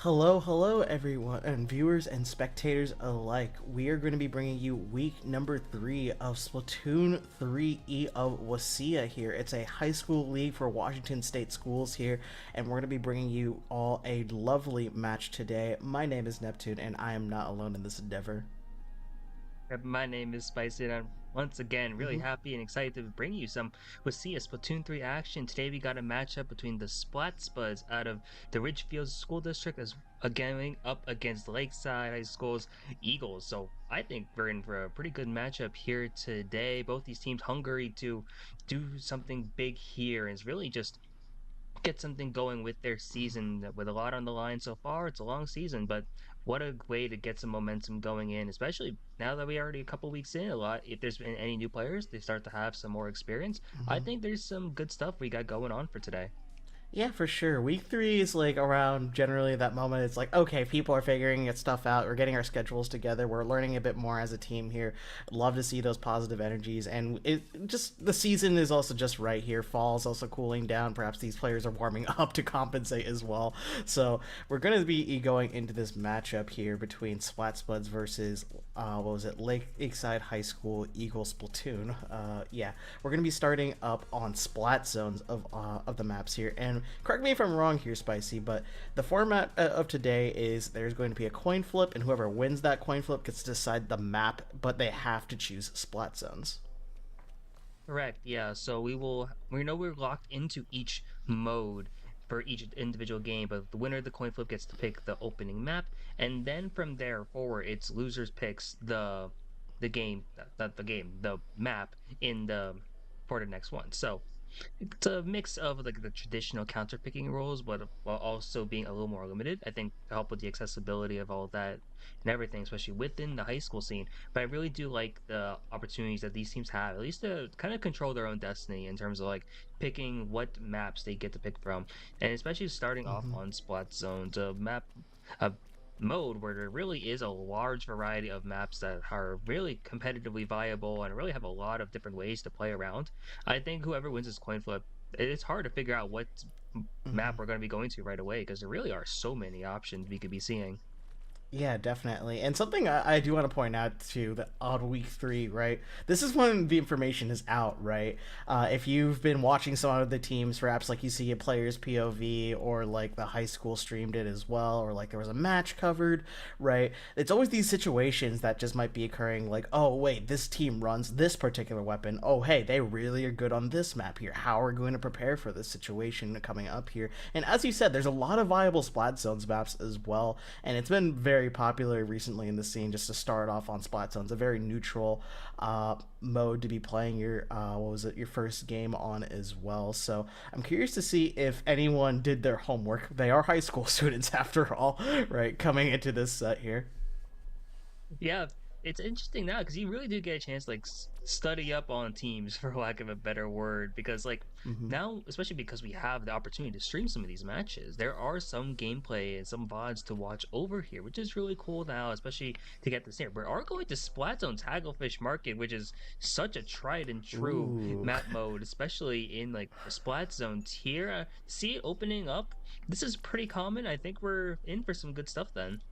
Hello, everyone, and viewers and spectators alike. We are going to be bringing you week number 3 of Splatoon 3E of WSSEA here. It's a high school league for Washington State schools here, and we're going to be bringing you all a lovely match today. My name is Neptune, and I am not alone in this endeavor. My name is Spicy, and I'm once again really happy and excited to bring you some WSSEA Splatoon 3 action. Today we got a matchup between the Splat Spuds out of the Ridgefield School District as again up against Lakeside High School's Eagles. So I think we're in for a pretty good matchup here today. Both these teams hungry to do something big here, and it's really just get something going with their season with a lot on the line so far. It's a long season, but what a way to get some momentum going in, especially now that we already a couple weeks in. A lot, if there's been any new players, they start to have some more experience. I think there's some good stuff we got going on for today. Yeah, for sure. Week 3 is like around generally that moment. It's like, okay, people are figuring stuff out. We're getting our schedules together. We're learning a bit more as a team here. Love to see those positive energies. And it just, the season is also just right here. Fall is also cooling down. Perhaps these players are warming up to compensate as well. So we're going to be going into this matchup here between Splat Spuds versus, what was it, Lakeside High School Eagle Splatoon. Yeah, we're going to be starting up on Splat zones of the maps here. And correct me if I'm wrong here, Spicy, but the format of today is there's going to be a coin flip, and whoever wins that coin flip gets to decide the map, but they have to choose splat zones. Correct. Yeah. So we know we're locked into each mode for each individual game, but the winner of the coin flip gets to pick the opening map, and then from there forward, it's losers picks the game, not the game, the map in the for the next one. So it's a mix of like the traditional counter picking rules, but while also being a little more limited. I think to help with the accessibility of all that and everything, especially within the high school scene. But I really do like the opportunities that these teams have, at least to kind of control their own destiny in terms of like picking what maps they get to pick from, and especially starting off on Splat Zones, a mode where there really is a large variety of maps that are really competitively viable and really have a lot of different ways to play around. I think whoever wins this coin flip, it's hard to figure out what map we're going to be going to right away because there really are so many options we could be seeing. Yeah, definitely. And something I do want to point out too, that on week 3, right? This is when the information is out, right? If you've been watching some of the teams, perhaps like you see a player's POV, or like the high school streamed it as well, or like there was a match covered, right? It's always these situations that just might be occurring, like, oh wait, this team runs this particular weapon. Oh hey, they really are good on this map here. How are we going to prepare for this situation coming up here? And as you said, there's a lot of viable Splat Zones maps as well, and it's been very popular recently in the scene just to start off on Splat Zones, a very neutral mode to be playing your your first game on as well. So I'm curious to see if anyone did their homework. They are high school students after all, right, coming into this set here. Yeah, it's interesting now because you really do get a chance to like study up on teams for lack of a better word. Because like now, especially because we have the opportunity to stream some of these matches, there are some gameplay and some VODs to watch over here, which is really cool now, especially to get this here. We are going to Splat Zone Hagglefish Market, which is such a tried and true Ooh. map mode, especially in like the Splat Zone tier. See it opening up. This is pretty common. I think we're in for some good stuff then.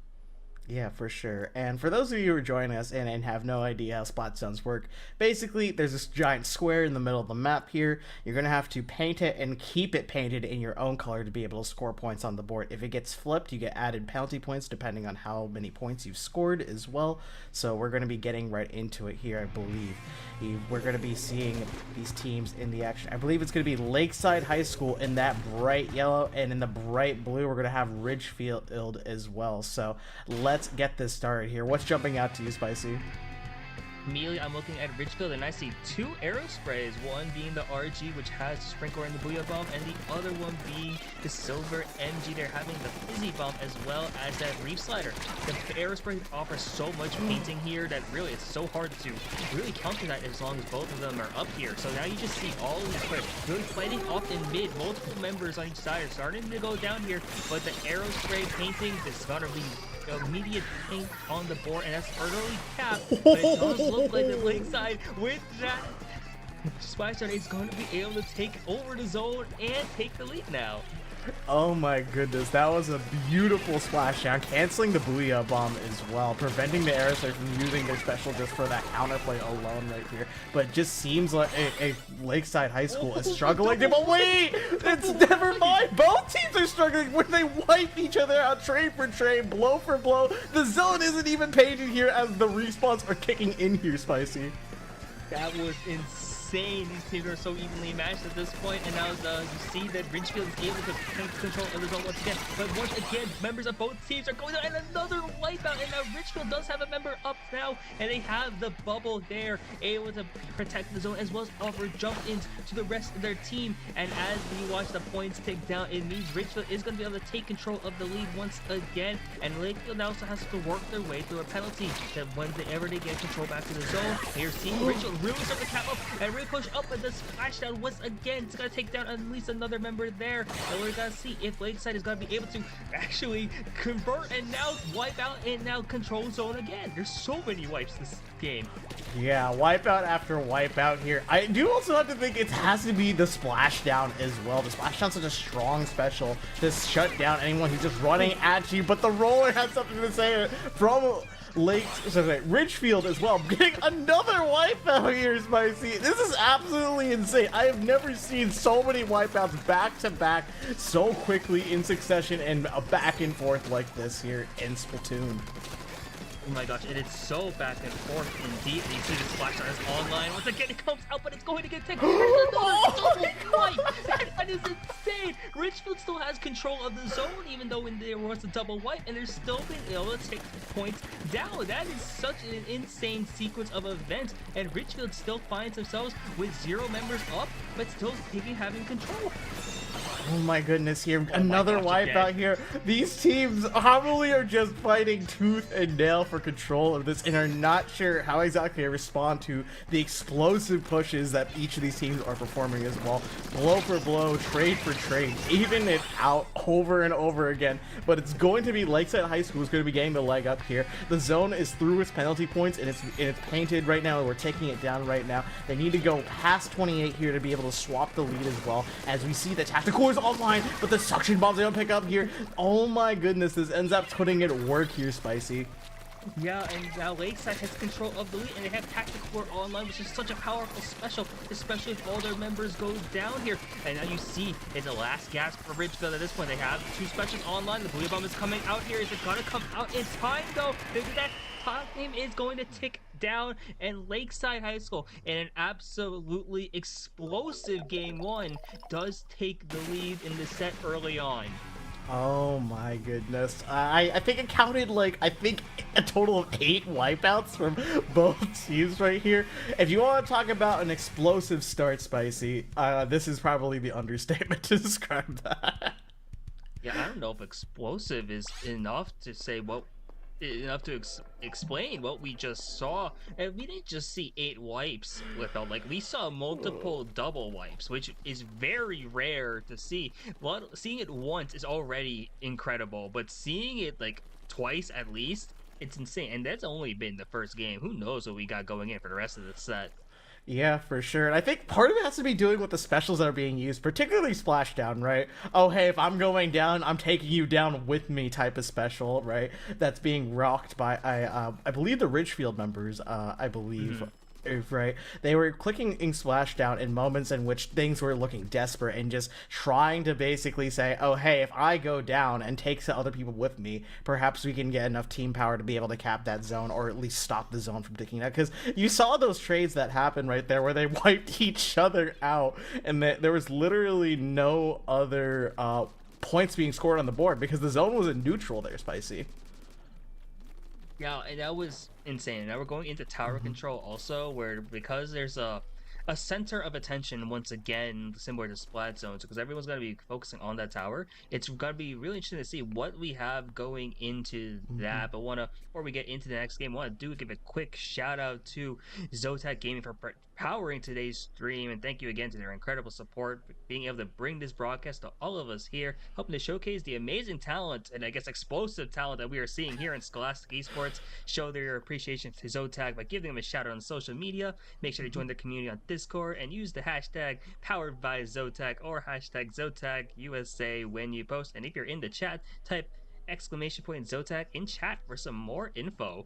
Yeah, for sure. And for those of you who are joining us and have no idea how splat zones work, basically there's this giant square in the middle of the map here. You're going to have to paint it and keep it painted in your own color to be able to score points on the board. If it gets flipped, you get added penalty points depending on how many points you've scored as well. So we're going to be getting right into it here, I believe. We're going to be seeing these teams in the action. I believe it's going to be Lakeside High School in that bright yellow, and in the bright blue we're going to have Ridgefield as well. So let's get this started here. What's jumping out to you, Spicy? Immediately, I'm looking at Ridgefield and I see two arrow sprays. One being the RG, which has Sprinkler and the Booyah Bomb, and the other one being the Silver MG. They're having the Fizzy Bomb as well as that Reef Slider. The arrow spray offers so much painting here that really it's so hard to really counter that as long as both of them are up here. So now you just see all of these players really fighting off in mid. Multiple members on each side are starting to go down here, but the arrow spray painting is gonna be immediate paint on the board, and that's early cap, but it does look like the Lakeside with that Spice is going to be able to take over the zone and take the lead now. Oh my goodness, that was a beautiful splashdown, canceling the Booyah Bomb as well, preventing the Aerosphere from using their special just for that counterplay alone right here. But it just seems like a Lakeside High School is struggling. But wait, it's never mind. Both teams are struggling when they wipe each other out trade for trade, blow for blow. The zone isn't even painted here as the respawns are kicking in here, Spicy. That was insane. These teams are so evenly matched at this point, and now you see that Ridgefield is able to take control of the zone once again. But once again, members of both teams are going down, and another wipeout. And now Ridgefield does have a member up now, and they have the bubble there, able to protect the zone as well as offer jump ins to the rest of their team. And as we watch the points tick down, it means Ridgefield is going to be able to take control of the lead once again. And Lakefield now also has to work their way through a penalty that whenever they get control back to the zone, you're seeing Ridgefield really start to cap up and push up with the splashdown once again. It's gonna take down at least another member there, and we're gonna see if Lakeside is gonna be able to actually convert and now wipe out and now control zone again. There's so many wipes this game. Yeah, wipeout after wipeout here. I do also have to think it has to be the splashdown as well. The splashdown's such a strong special to shut down anyone who's just running at you, but the roller has something to say from Ridgefield as well, getting another wipeout here, Spicy. This is absolutely insane. I have never seen so many wipeouts back to back so quickly in succession and back and forth like this here in Splatoon. Oh my gosh, it is so back and forth indeed. You see the splashdown is online. Once again, it comes out, but it's going to get taken. That is insane. Ridgefield still has control of the zone, even though when there was a double wipe, and they're still being able to take points down. That is such an insane sequence of events, and Ridgefield still finds themselves with 0 members up, but still having control. Oh my goodness, here another wipeout here. These teams probably are just fighting tooth and nail for control of this and are not sure how exactly to respond to the explosive pushes that each of these teams are performing as well. Blow for blow, trade for trade, even it out over and over again. But it's going to be Lakeside High School is going to be getting the leg up here. The zone is through its penalty points and it's painted right now, and we're taking it down right now. They need to go past 28 here to be able to swap the lead as well, as we see the tactical is online, but the suction bombs they don't pick up here. Oh my goodness, this ends up putting it work here, Spicy. Yeah, and now Lakeside has control of the lead, and they have Tactical Core online, which is such a powerful special, especially if all their members go down here. And now you see it's the last gasp for Ridgefield at this point. They have 2 specials online. The Booyah Bomb is coming out here. Is it gonna come out in time though? Maybe that time is going to tick down, and Lakeside High School in an absolutely explosive game 1 does take the lead in the set early on. Oh my goodness. I think it counted like, I think a total of 8 wipeouts from both teams right here. If you want to talk about an explosive start, Spicy, this is probably the understatement to describe that. Yeah, I don't know if explosive is enough to say explain what we just saw. And we didn't just see 8 wipes without, like, we saw multiple double wipes, which is very rare to see. Seeing it once is already incredible, but seeing it like twice at least, it's insane. And that's only been the first game. Who knows what we got going in for the rest of the set. Yeah, for sure. And I think part of it has to be doing with the specials that are being used, particularly Splashdown, right? Oh, hey, if I'm going down, I'm taking you down with me type of special, right? That's being rocked by, I believe, the Ridgefield members, I believe. Mm-hmm. Right, they were clicking in Splashdown in moments in which things were looking desperate and just trying to basically say, oh hey, if I go down and take some other people with me, perhaps we can get enough team power to be able to cap that zone, or at least stop the zone from ticking out. Because you saw those trades that happened right there where they wiped each other out, and there was literally no other points being scored on the board because the zone was in neutral there, Spicy. Yeah, and that was insane. Now we're going into tower control also, where because there's a center of attention once again, similar to Splat Zones, because everyone's going to be focusing on that tower. It's going to be really interesting to see what we have going into that. But before we get into the next game, give a quick shout out to ZOTAC Gaming for powering today's stream. And thank you again to their incredible support, for being able to bring this broadcast to all of us here, helping to showcase the amazing talent and I guess explosive talent that we are seeing here in Scholastic Esports. Show their appreciation to ZOTAC by giving them a shout out on social media. Make sure to join the community on Discord and use the hashtag powered by ZOTAC or hashtag ZOTAC USA when you post. And if you're in the chat, type exclamation point ZOTAC in chat for some more info.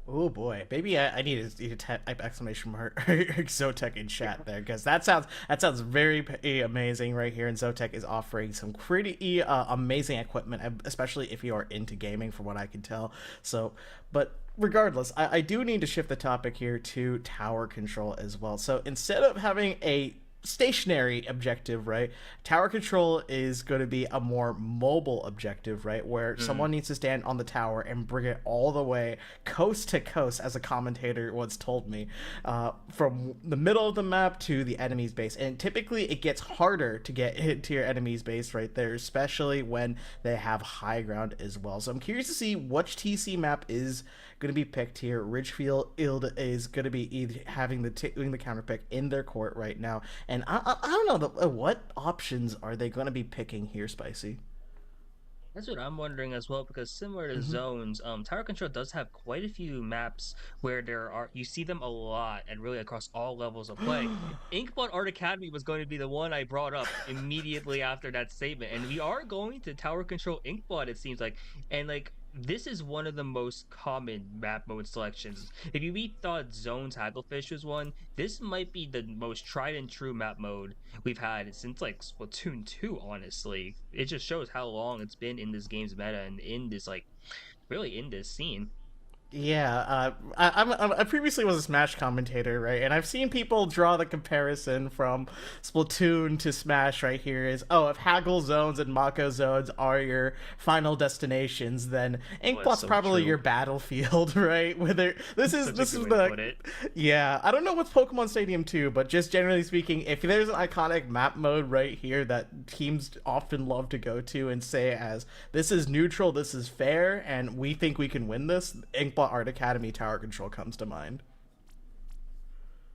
Oh boy, maybe I need to type exclamation mark ZOTAC in chat there, because that sounds very amazing right here. And ZOTAC is offering some pretty amazing equipment, especially if you are into gaming, from what I can tell. So, but regardless, I do need to shift the topic here to tower control as well. So instead of having a stationary objective, right, tower control is going to be a more mobile objective, right, where someone needs to stand on the tower and bring it all the way coast to coast, as a commentator once told me, from the middle of the map to the enemy's base. And typically it gets harder to get into your enemy's base right there, especially when they have high ground as well. So I'm curious to see which TC map is going to be picked here. Ridgefield is going to be having doing the counter pick in their court right now. And I don't know, what options are they going to be picking here, Spicy? That's what I'm wondering as well, because similar to zones, tower control does have quite a few maps where you see them a lot and really across all levels of play. Inkblood Art Academy was going to be the one I brought up immediately after that statement, and we are going to tower control Inkblood, it seems like, and like, this is one of the most common map mode selections. If you thought Zones Hagglefish was one, this might be the most tried and true map mode we've had since like Splatoon 2, honestly. It just shows how long it's been in this game's meta and in this, like, really in this scene. Yeah, I previously was a Smash commentator, right? And I've seen people draw the comparison from Splatoon to Smash right here is, oh, if Haggle zones and Mako zones are your final destinations, then Inkblot's so probably true. your battlefield, right? Whether this is the yeah, I don't know with Pokemon Stadium 2, but just generally speaking, if there's an iconic map mode right here that teams often love to go to and say as this is neutral, this is fair, and we think we can win this, Inkblot Art Academy tower control comes to mind.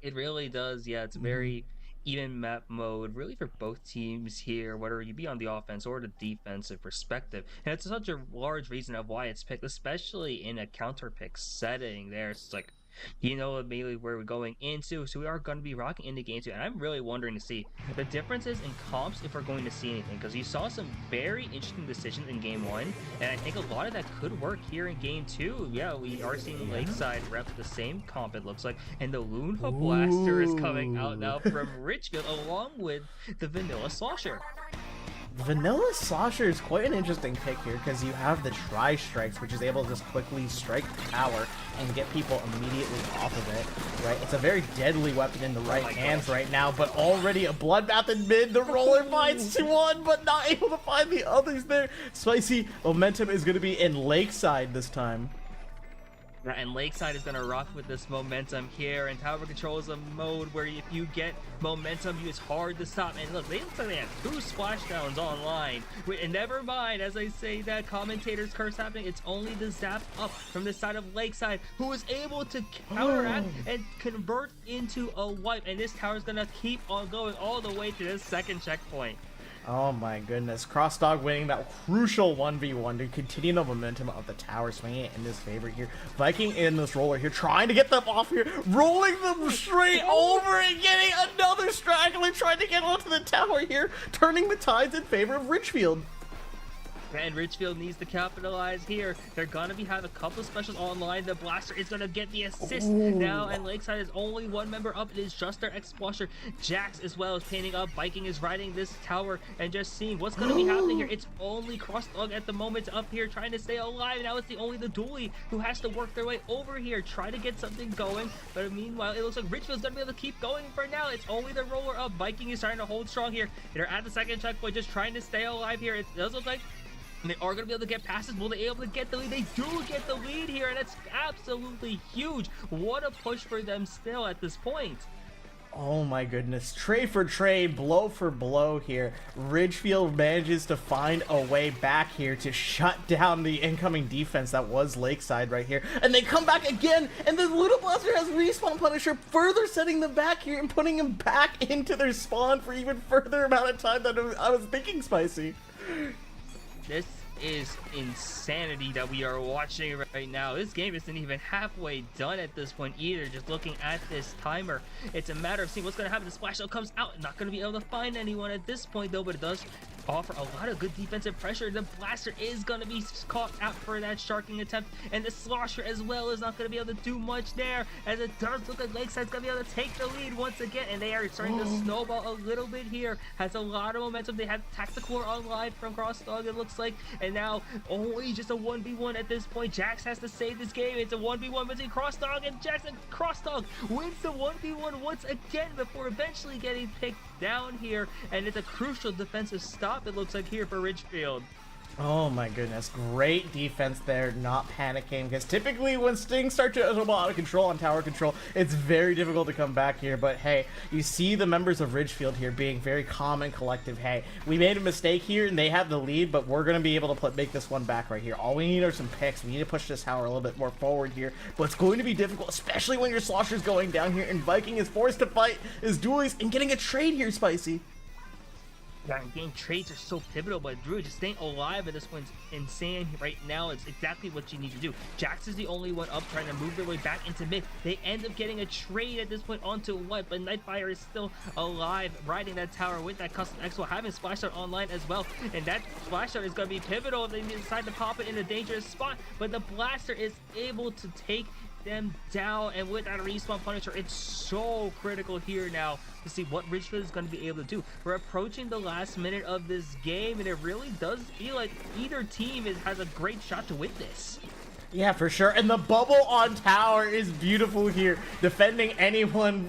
It really does. Yeah, it's a very even map mode, really, for both teams here, whether you be on the offense or the defensive perspective. And it's such a large reason of why it's picked, especially in a counter pick setting there. It's like, you know immediately where we're going into, so we are going to be rocking into game 2, and I'm really wondering to see the differences in comps, if we're going to see anything, because you saw some very interesting decisions in game 1, and I think a lot of that could work here in game 2. Yeah, we are seeing Lakeside rep the same comp, it looks like, and the Loonhook Blaster is coming out now from Ridgefield along with the Vanilla Slosher. Vanilla Slosher is quite an interesting pick here, because you have the Tri-Strikes, which is able to just quickly strike the tower and get people immediately off of it, right? It's a very deadly weapon in the right hands right now, but already a bloodbath in mid. The roller finds 2-1, but not able to find the others there. Spicy momentum is going to be in Lakeside this time. And Lakeside is going to rock with this momentum here, and tower control is a mode where if you get momentum, it's hard to stop. And look, they look like they have 2 splashdowns online. And never mind, as I say that commentator's curse happening, it's only the zap up from the side of Lakeside, who is able to counteract and convert into a wipe. And this tower is going to keep on going all the way to this second checkpoint. Oh my goodness. Crossdog winning that crucial 1v1 to continue the momentum of the tower, swinging it in his favor here. Viking in this roller here, trying to get them off here, rolling them straight over and getting another straggler, trying to get onto the tower here, turning the tides in favor of Ridgefield. And Ridgefield needs to capitalize here. They're gonna have a couple of specials online. The Blaster is gonna get the assist now, and Lakeside is only 1 member up. It is just their Exploser. Jax as well is painting up. Viking is riding this tower and just seeing what's gonna be happening here. It's only Crossdog at the moment up here trying to stay alive. Now it's the Dooley who has to work their way over here, try to get something going. But meanwhile, it looks like Ridgefield's gonna be able to keep going for now. It's only the roller up. Viking is trying to hold strong here. They're at the second checkpoint, just trying to stay alive here. It does look like they are going to be able to get passes. Will they be able to get the lead? They do get the lead here, and it's absolutely huge. What a push for them still at this point. Oh my goodness. Trade for trade, blow for blow here. Ridgefield manages to find a way back here to shut down the incoming defense that was Lakeside right here. And they come back again, and the Ludo Blaster has Respawn Punisher, further setting them back here and putting them back into their spawn for even further amount of time than I was thinking, Spicy. This is insanity that we are watching right now. This game isn't even halfway done at this point either. Just looking at this timer, it's a matter of seeing what's going to happen. The splash shot comes out, not going to be able to find anyone at this point though, but it does offer a lot of good defensive pressure. The blaster is going to be caught out for that sharking attempt, and the slosher as well is not going to be able to do much there, as it does look like Lakeside's going to be able to take the lead once again, and they are starting to snowball a little bit here. Has a lot of momentum. They have Tactical online from Crossdog, it looks like, and now only just a 1v1 at this point. Jax has to save this game. It's a 1v1 between Crossdog and Jax, and Crossdog wins the 1v1 once again before eventually getting picked down here, and it's a crucial defensive stop, it looks like, here for Ridgefield. Oh my goodness, great defense there, not panicking, because typically when things start to go out of control on tower control, it's very difficult to come back here. But hey, you see the members of Ridgefield here being very calm and collective. Hey, we made a mistake here and they have the lead, but we're going to be able to make this one back right here. All we need are some picks. We need to push this tower a little bit more forward here, but it's going to be difficult, especially when your Slosher's going down here and Viking is forced to fight his duelies and getting a trade here, Spicy. Yeah, game trades are so pivotal, but Drew, just staying alive at this point is insane right now. It's exactly what you need to do. Jax is the only one up trying to move their way back into mid. They end up getting a trade at this point onto what, but Nightfire is still alive, riding that tower with that custom X, while having Splash Out online as well. And that Splash Out is going to be pivotal if they decide to pop it in a dangerous spot, but the Blaster is able to take them down, and with that Respawn Punisher, it's so critical here now to see what Ridgefield is going to be able to do. We're approaching the last minute of this game, and it really does feel like either team has a great shot to win this. Yeah, for sure. And the bubble on tower is beautiful here, defending anyone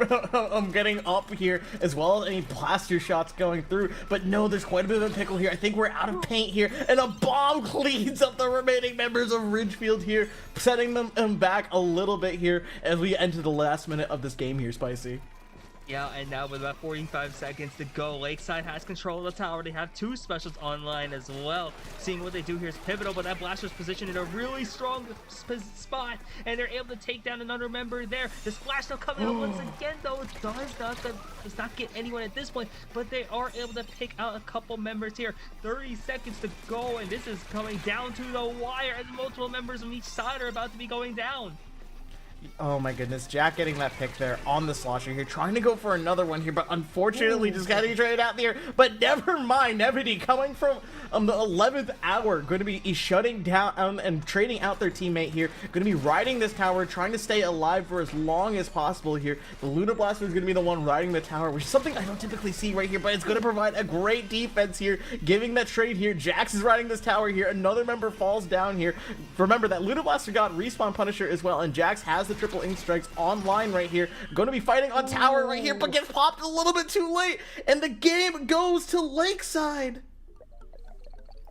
getting up here, as well as any blaster shots going through. But no, there's quite a bit of a pickle here. I think we're out of paint here, and a bomb cleans up the remaining members of Ridgefield here, setting them back a little bit here as we enter the last minute of this game here, Spicy. Yeah, and now with about 45 seconds to go, Lakeside has control of the tower. They have two specials online as well. Seeing what they do here is pivotal, but that Blaster's positioned in a really strong spot, and they're able to take down another member there. The splash still coming out once again, though. It does not get anyone at this point, but they are able to pick out a couple members here. 30 seconds to go, and this is coming down to the wire as multiple members on each side are about to be going down. Oh my goodness, Jack getting that pick there on the slosher here, trying to go for another one here, but unfortunately just getting traded out there. But never mind, Nevity coming from the 11th hour, going to be shutting down and trading out their teammate here, going to be riding this tower, trying to stay alive for as long as possible here. The Luna Blaster is going to be the one riding the tower, which is something I don't typically see right here, but it's going to provide a great defense here, giving that trade here. Jax is riding this tower here, another member falls down here. Remember that Luna Blaster got Respawn Punisher as well, and Jax has the triple ink strikes online right here, going to be fighting on tower right here, but gets popped a little bit too late, and the game goes to Lakeside.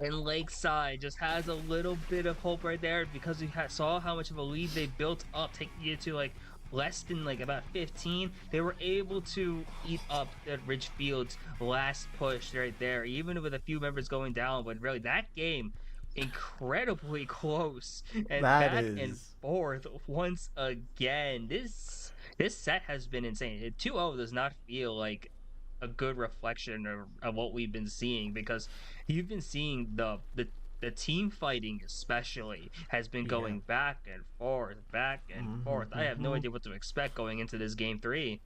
And Lakeside just has a little bit of hope right there, because we saw how much of a lead they built up, taking it to like less than like about 15. They were able to eat up that Ridgefield's last push right there, even with a few members going down. But really, that game incredibly close and back and forth once again. This set has been insane. 2-0 does not feel like a good reflection of what we've been seeing, because you've been seeing the team fighting especially has been going back and forth. I have no idea what to expect going into this game 3.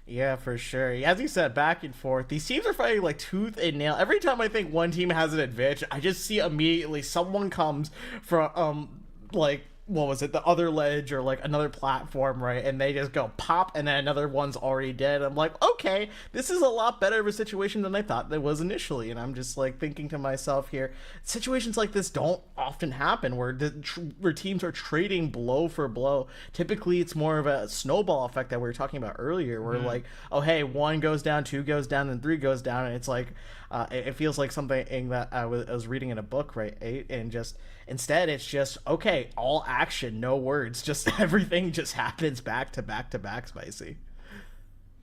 Yeah, for sure. As you said, back and forth. These teams are fighting like tooth and nail. Every time I think one team has an advantage, I just see immediately someone comes from like, what was it, the other ledge or like another platform, right? And they just go pop, and then another one's already dead. I'm like, okay, this is a lot better of a situation than I thought it was initially. And I'm just like thinking to myself here, situations like this don't often happen where where teams are trading blow for blow. Typically, it's more of a snowball effect that we were talking about earlier, where like, oh hey, 1 goes down, 2 goes down, and 3 goes down, and it's like, it feels like something that I was reading in a book, right? And just instead, it's just okay, all action, no words, just everything just happens back to back to back, Spicy.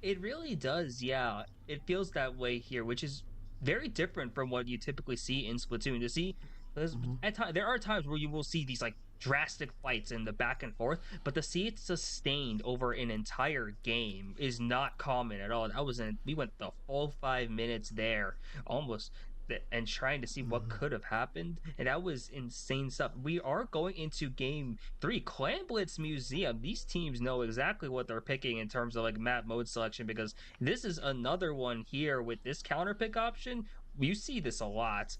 It really does, yeah. It feels that way here, which is very different from what you typically see in Splatoon. To see, Mhm. there are times where you will see these like drastic fights in the back and forth, but to see it sustained over an entire game is not common at all. We went the full 5 minutes there, almost, and trying to see what Mhm. could have happened, and that was insane stuff. We are going into game 3, Clan Blitz Museum. These teams know exactly what they're picking in terms of like map mode selection, because this is another one here with this counter pick option. You see this a lot.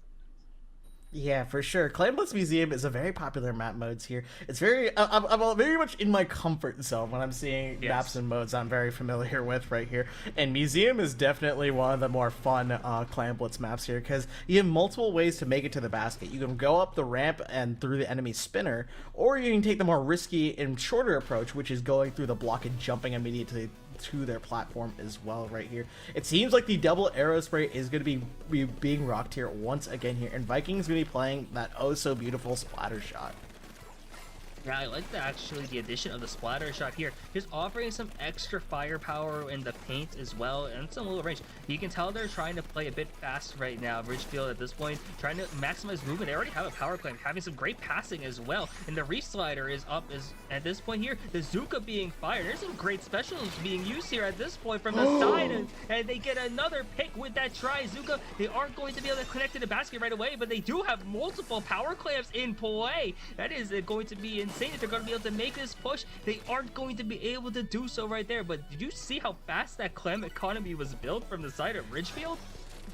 Yeah, for sure. Clambless Museum is a very popular map modes here. It's very, I'm very much in my comfort zone when I'm seeing maps Yes. and modes I'm very familiar with right here. And Museum is definitely one of the more fun Clamblitz maps here because you have multiple ways to make it to the basket. You can go up the ramp and through the enemy spinner, or you can take the more risky and shorter approach, which is going through the block and jumping immediately to their platform as well right here. It seems like the double arrow spray is going to be being rocked here once again here, and Vikings going to be playing that oh so beautiful splatter shot. Yeah, I like the addition of the splatter shot here, just offering some extra firepower in the paint as well, and some little range. You can tell they're trying to play a bit fast right now. Ridgefield at this point trying to maximize movement. They already have a power clamp, having some great passing as well, and the reef slider is up at this point here. The Zuka being fired. There's some great specials being used here at this point from the side, and they get another pick with that try. Zuka, they aren't going to be able to connect to the basket right away, but they do have multiple power clamps in play. That is going to be insane if they're going to be able to make this push. They aren't going to be able to do so right there. But did you see how fast that clam economy was built from the side of Ridgefield?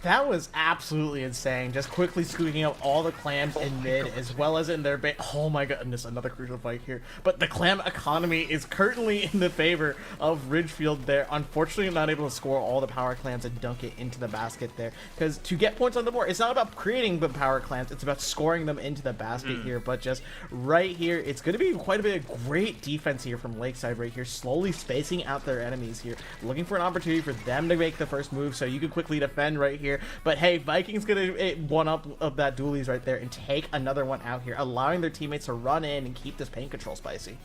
That was absolutely insane. Just quickly scooping up all the clams in mid as well as in their base. Oh my goodness, another crucial fight here. But the clam economy is currently in the favor of Ridgefield there. Unfortunately, not able to score all the power clams and dunk it into the basket there. Because to get points on the board, it's not about creating the power clams, it's about scoring them into the basket here. But just right here, it's going to be quite a bit of great defense here from Lakeside right here. Slowly spacing out their enemies here. Looking for an opportunity for them to make the first move so you can quickly defend right here. But hey, Vikings gonna one up of that dualies right there and take another one out here, allowing their teammates to run in and keep this paint control spicy.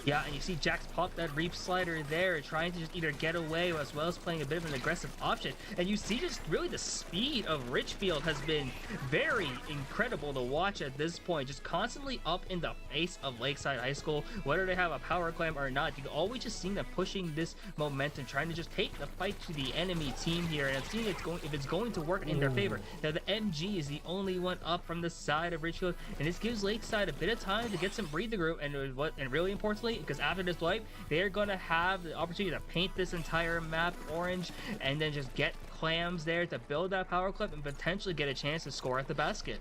Yeah, and you see Jax pop that reap slider there, trying to just either get away as well as playing a bit of an aggressive option. And you see just really the speed of Ridgefield has been very incredible to watch at this point. Just constantly up in the face of Lakeside High School, whether they have a power clamp or not. You can always just see them pushing this momentum, trying to just take the fight to the enemy team here. And I'm seeing if it's going to work in their favor. Now the MG is the only one up from the side of Ridgefield, and this gives Lakeside a bit of time to get some breathing room. And really importantly, because after this wipe, they're going to have the opportunity to paint this entire map orange and then just get clams there to build that power clip and potentially get a chance to score at the basket.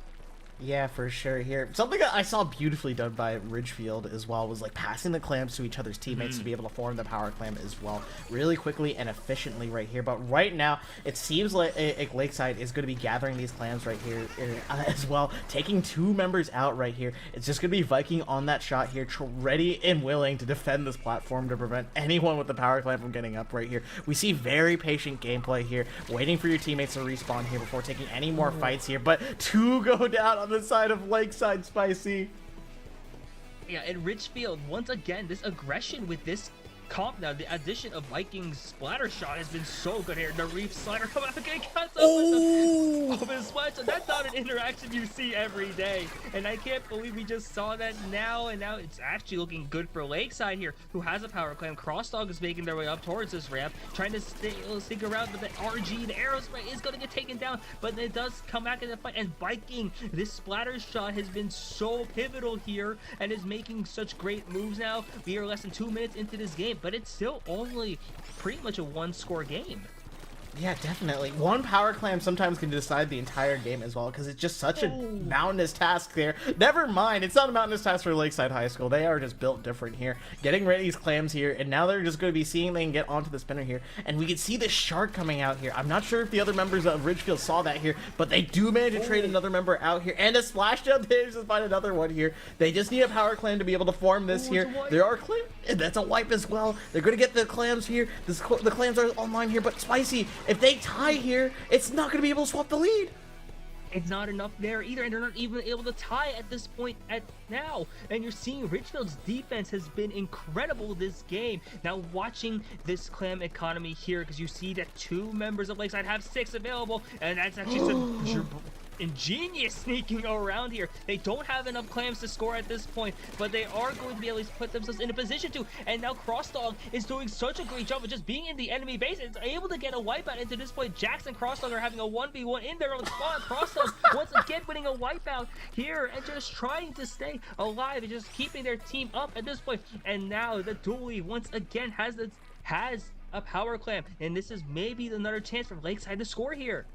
Yeah, for sure here. Something that I saw beautifully done by Ridgefield as well was like passing the clams to each other's teammates to be able to form the power clam as well, really quickly and efficiently right here. But right now, it seems like Lakeside is going to be gathering these clams right here as well, taking two members out right here. It's just going to be Viking on that shot here, ready and willing to defend this platform to prevent anyone with the power clam from getting up right here. We see very patient gameplay here, waiting for your teammates to respawn here before taking any more fights here, but two go down on the side of Lakeside Spicy. Yeah, and Ridgefield, once again, this aggression with this comp now, the addition of Vikings splatter shot has been so good here. The reef slider come out again, cuts up his splash. So that's not an interaction you see every day. And I can't believe we just saw that now, and now it's actually looking good for Lakeside here, who has a power clam. Crossdog is making their way up towards this ramp, trying to stick around, but the RG, the aerospray is going to get taken down, but it does come back in the fight. And Viking, this splatter shot has been so pivotal here and is making such great moves now. We are less than 2 minutes into this game, but it's still only pretty much a one-score game. Yeah, definitely. One power clam sometimes can decide the entire game as well, because it's just such a mountainous task there. Never mind, it's not a mountainous task for Lakeside High School. They are just built different here. Getting rid of these clams here, and now they're just going to be seeing they can get onto the spinner here. And we can see the shark coming out here. I'm not sure if the other members of Ridgefield saw that here, but they do manage to trade another member out here. And a splashdown, they just find another one here. They just need a power clam to be able to form this here. There are clams, and that's a wipe as well. They're going to get the clams here. The clams are online here, but Spicy, if they tie here, it's not going to be able to swap the lead. It's not enough there either, and they're not even able to tie at this point at now. And you're seeing Ridgefield's defense has been incredible this game. Now watching this clam economy here, because you see that 2 members of Lakeside have 6 available, and that's actually some ingenious sneaking around here. They don't have enough clams to score at this point, but they are going to be able to put themselves in a position to. And now Crossdog is doing such a great job of just being in the enemy base. It's able to get a wipeout into this point. Jax and Crossdog are having a 1v1 in their own spot. Crossdog once again winning a wipeout here and just trying to stay alive and just keeping their team up at this point. And now the Dooley once again has a power clam, and this is maybe another chance for Lakeside to score here.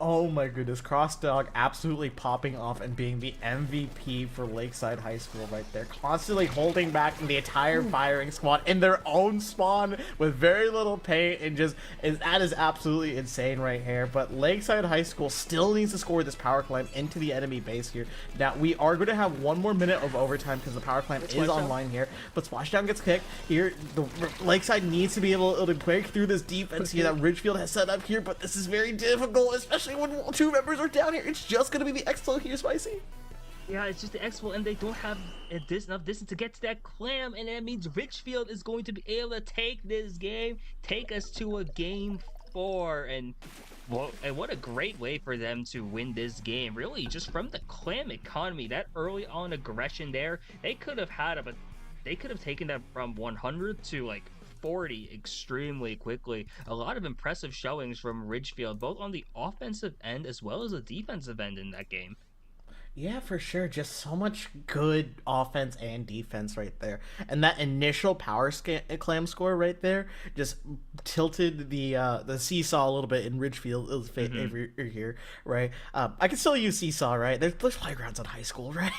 Oh my goodness, Crossdog absolutely popping off and being the MVP for Lakeside High School right there. Constantly holding back the entire firing squad in their own spawn with very little paint, and that is absolutely insane right here. But Lakeside High School still needs to score this power climb into the enemy base here. Now, we are going to have 1 more minute of overtime because the power climb is online here. But Splashdown gets kicked here. The Lakeside needs to be able to break through this defense here that Ridgefield has set up here, but this is very difficult, especially when 2 members are down here. It's just gonna be the Expo here, Spicy. Yeah, it's just the Expo, and they don't have enough distance to get to that clam, and that means Ridgefield is going to be able to take this game, take us to a game 4, and what a great way for them to win this game. Really, just from the clam economy, that early on aggression there, they could have taken that from 100 to like 40 extremely quickly. A lot of impressive showings from Ridgefield, both on the offensive end as well as the defensive end in that game. Yeah, for sure. Just so much good offense and defense right there. And that initial power clam score right there just tilted the seesaw a little bit in Ridgefield's favor here, right? I can still use seesaw, right? There's playgrounds in high school, right?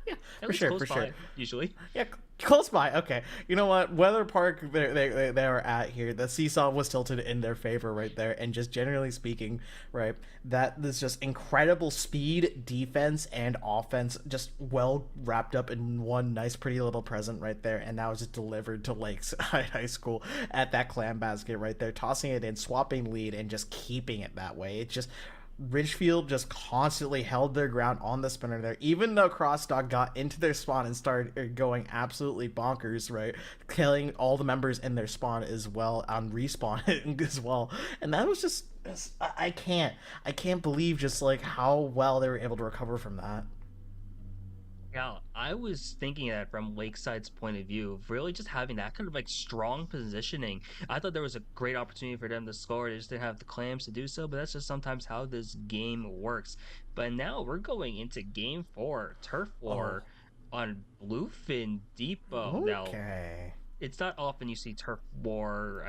Yeah, for sure. Usually. Yeah, close by. Okay, you know what? Weather Park, they are at here. The seesaw was tilted in their favor right there, and just generally speaking, right, that is just incredible speed, defense, and offense, just well wrapped up in one nice, pretty little present right there, and that was just delivered to Lakeside High School at that clam basket right there, tossing it in, swapping lead, and just keeping it that way. It's just Ridgefield just constantly held their ground on the spinner there, even though Crossdog got into their spawn and started going absolutely bonkers, right? Killing all the members in their spawn as well, on respawn as well. And that was just, I can't believe just like how well they were able to recover from that. Yeah, I was thinking that from Lakeside's point of view, of really just having that kind of like strong positioning. I thought there was a great opportunity for them to score. They just didn't have the clams to do so, but that's just sometimes how this game works. But now we're going into game 4, turf war on Bluefin Depot. Okay. Now, it's not often you see turf war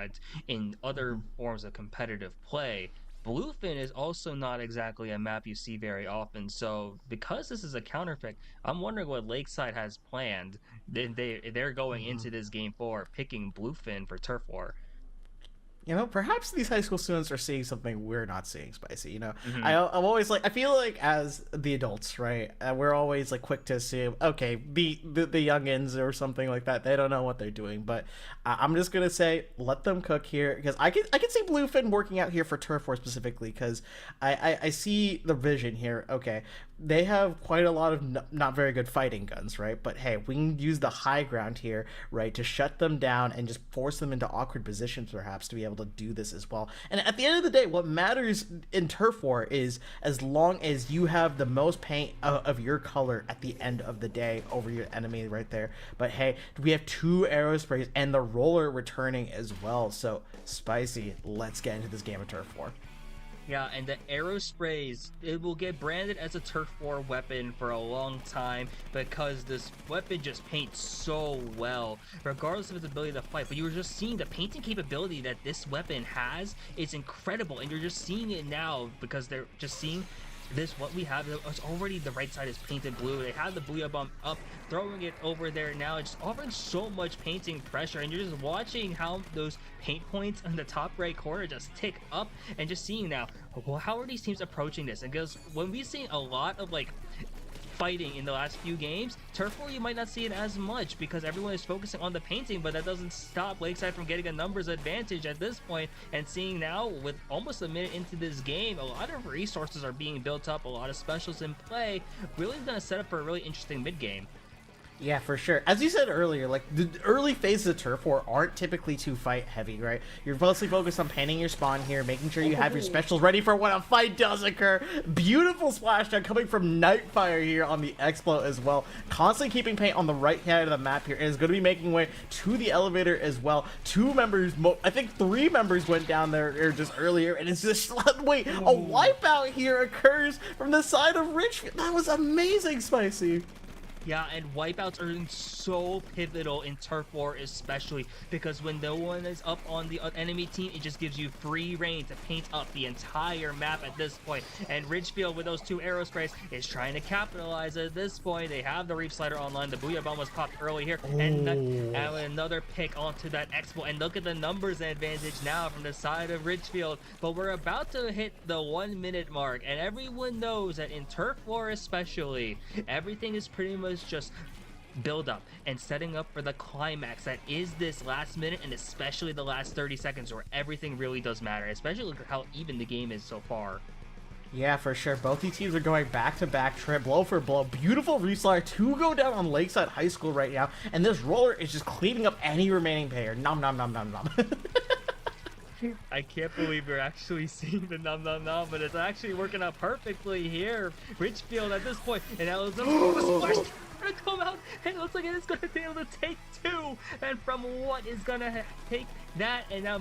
in other forms of competitive play. Bluefin is also not exactly a map you see very often, so because this is a counter pick, I'm wondering what Lakeside has planned. They're going into this game 4 picking Bluefin for turf war. You know, perhaps these high school students are seeing something we're not seeing, Spicy. You know, I'm always like, I feel like as the adults, right, we're always like quick to assume, okay, the youngins or something like that, they don't know what they're doing. But I'm just gonna say, let them cook here, because I can see Bluefin working out here for turf war specifically, because I see the vision here. Okay, they have quite a lot of not very good fighting guns, right? But hey, we can use the high ground here, right, to shut them down and just force them into awkward positions, perhaps, to be able to do this as well. And at the end of the day, what matters in turf war is as long as you have the most paint of your color at the end of the day over your enemy right there. But hey, we have 2 arrow sprays and the roller returning as well. So Spicy, let's get into this game of turf war. Yeah, and the arrow sprays, it will get branded as a turf war weapon for a long time because this weapon just paints so well, regardless of its ability to fight. But you were just seeing the painting capability that this weapon has. It's incredible, and you're just seeing it now because they're just seeing this, what we have. It's already, the right side is painted blue. They have the Booyah Bomb up, throwing it over there now. It's offering so much painting pressure, and you're just watching how those paint points in the top right corner just tick up, and just seeing now, well, how are these teams approaching this? And because when we've seen a lot of like fighting in the last few games. Turf War, you might not see it as much because everyone is focusing on the painting, but that doesn't stop Lakeside from getting a numbers advantage at this point. And seeing now, with almost a minute into this game, a lot of resources are being built up, a lot of specials in play, really going to set up for a really interesting mid-game. Yeah, for sure. As you said earlier, like, the early phases of Turf War aren't typically too fight heavy, right? You're mostly focused on painting your spawn here, making sure you have your specials ready for when a fight does occur. Beautiful splashdown coming from Nightfire here on the Explo as well. Constantly keeping paint on the right hand of the map here, and is going to be making way to the elevator as well. Two members, I think 3 members went down there just earlier, and it's just, wait, a wipeout here occurs from the side of Ridgefield. That was amazing, Spicy. Yeah, and wipeouts are so pivotal in Turf War, especially because when no one is up on the enemy team, it just gives you free reign to paint up the entire map at this point. And Ridgefield, with those 2 arrow sprays, is trying to capitalize at this point. They have the Reef Slider online. The Booyah Bomb was popped early here, and another pick onto that Expo. And look at the numbers advantage now from the side of Ridgefield. But we're about to hit the 1 minute mark, and everyone knows that in Turf War especially, everything is pretty much just build up and setting up for the climax that is this last minute, and especially the last 30 seconds where everything really does matter, especially look at how even the game is so far. Yeah, for sure. Both these teams are going back-to-back trip, blow for blow. Beautiful Reef-Slider to go down on Lakeside High School right now, and this roller is just cleaning up any remaining payer. Nom nom nom nom nom. I can't believe we're actually seeing the nom nom nom, but it's actually working out perfectly here. Ridgefield at this point, and now the splash gonna come out, and it looks like it is gonna be able to take 2. And from what is gonna take that and now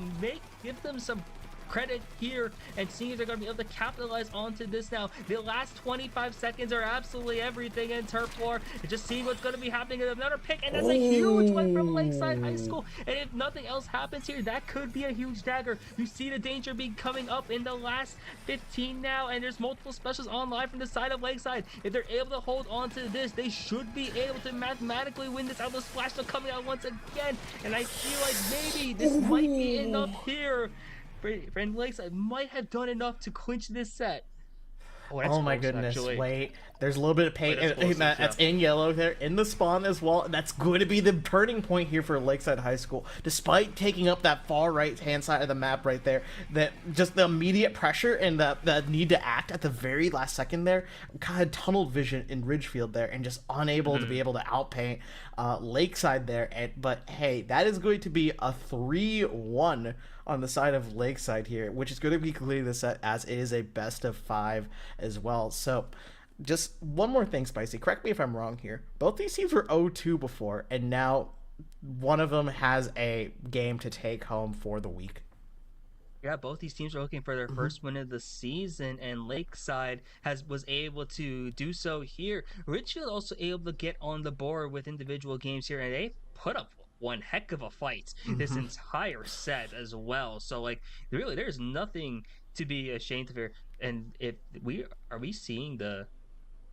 give them some credit here and seeing if they're going to be able to capitalize onto this now. The last 25 seconds are absolutely everything in Turf War. And just seeing what's going to be happening. Another pick, and that's a huge one from Lakeside High School. And if nothing else happens here, that could be a huge dagger. You see the danger being coming up in the last 15 now, and there's multiple specials online from the side of Lakeside. If they're able to hold on to this, they should be able to mathematically win this out. The splash still coming out once again, and I feel like maybe this might be enough here. Friend Lakeside might have done enough to clinch this set. Oh my goodness, actually. Wait, there's a little bit of paint that's in yellow there in the spawn as well. That's going to be the turning point here for Lakeside High School. Despite taking up that far right hand side of the map right there, that just the immediate pressure and the need to act at the very last second there, kind of tunnel vision in Ridgefield there, and just unable to be able to outpaint Lakeside there. But hey, that is going to be a 3-1 on the side of Lakeside here, which is going to be completing the set as it is a best of 5 as well. So just one more thing, Spicy, correct me if I'm wrong here. Both these teams were 0-2 before, and now one of them has a game to take home for the week. Yeah, both these teams are looking for their first win of the season, and Lakeside was able to do so here. Ridgefield also able to get on the board with individual games here, and they put up one heck of a fight this entire set as well. So like, really, there's nothing to be ashamed of here. And if we seeing the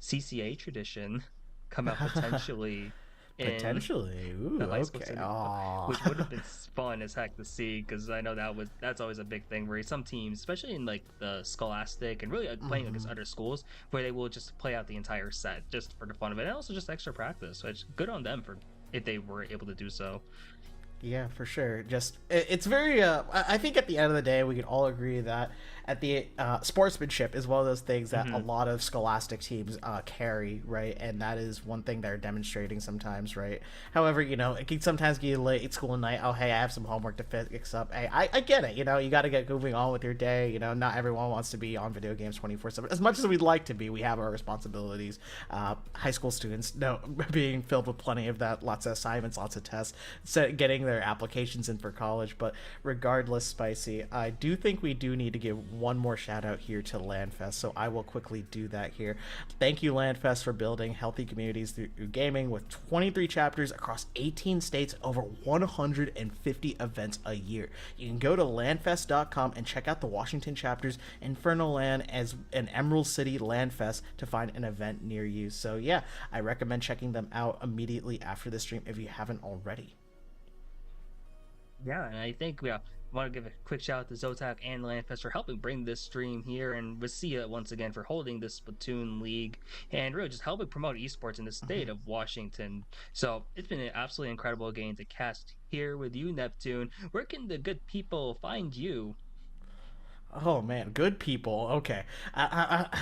CCA tradition come out potentially Ooh, okay. Which would have been fun as heck to see, because I know that's always a big thing where some teams, especially in like the Scholastic and really playing against other schools, where they will just play out the entire set just for the fun of it, and also just extra practice, which good on them for if they were able to do so. Yeah, for sure. Just it's very I think at the end of the day we can all agree that at the sportsmanship is one of those things that a lot of Scholastic teams carry, right? And that is one thing they're demonstrating sometimes, right? However, you know, it can sometimes get late school night. Oh, hey, I have some homework to fix up. Hey, I get it. You know, you got to get moving on with your day. You know, not everyone wants to be on video games 24/7. As much as we'd like to be, we have our responsibilities. High school students, no, being filled with plenty of that, lots of assignments, lots of tests, getting their applications in for college. But regardless, Spicy, I do think we do need to give one more shout out here to LANFest, so I will quickly do that here. Thank you, LANFest, for building healthy communities through gaming with 23 chapters across 18 states, over 150 events a year. You can go to LANFest.com and check out the Washington chapters, Inferno Land as an Emerald City LANFest, to find an event near you. So yeah, I recommend checking them out immediately after the stream if you haven't already. Yeah, and I think want to give a quick shout out to ZOTAC and LANFest for helping bring this stream here, and WSSEA once again for holding this Splatoon league, and really just helping promote esports in the state of Washington. So it's been an absolutely incredible game to cast here with you, Neptune. Where can the good people find you? Oh man, good people. Okay,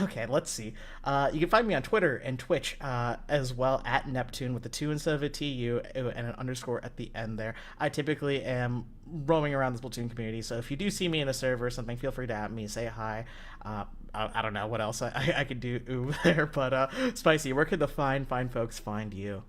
okay. Let's see. You can find me on Twitter and Twitch as well at Neptune with the two instead of a TU and an underscore at the end there. I typically am roaming around the Splatoon community, so if you do see me in a server or something, feel free to at me, say hi. I don't know what else I could do there, but Spicy, where could the fine folks find you?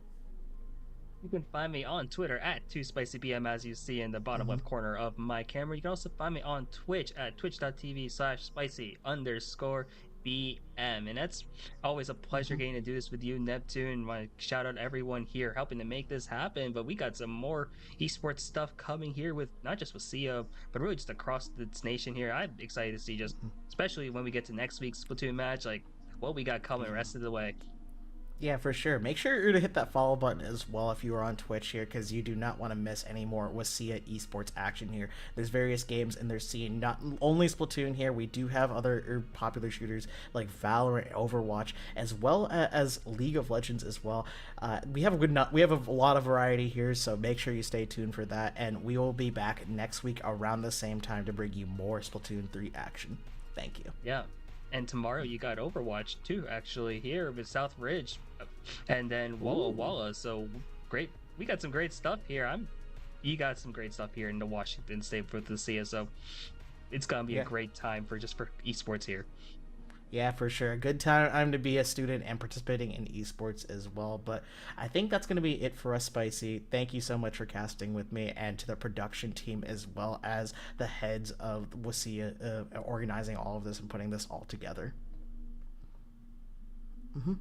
You can find me on Twitter at 2SpicyBM, as you see in the bottom left corner of my camera. You can also find me on Twitch at twitch.tv/spicy_BM. And that's always a pleasure getting to do this with you, Neptune. I shout out everyone here helping to make this happen. But we got some more esports stuff coming here with not just with SIA, but really just across this nation here. I'm excited to see just, especially when we get to next week's Splatoon match, like what we got coming the rest of the way. Yeah, for sure. Make sure to hit that follow button as well if you are on Twitch here, because you do not want to miss any more WSSEA esports action here. There's various games in their scene, not only Splatoon here. We do have other popular shooters like Valorant, Overwatch, as well as League of Legends as well. We have a lot of variety here, so make sure you stay tuned for that. And we will be back next week around the same time to bring you more Splatoon 3 action. Thank you. Yeah. And tomorrow you got Overwatch too, actually, here with South Ridge, and then Walla Walla. So great, we got some great stuff here. You got some great stuff here in the Washington State for the CSO. It's gonna be a great time for esports here. Yeah, for sure. A good time to be a student and participating in esports as well. But I think that's going to be it for us, Spicy. Thank you so much for casting with me, and to the production team as well as the heads of WSSEA organizing all of this and putting this all together. Mm-hmm.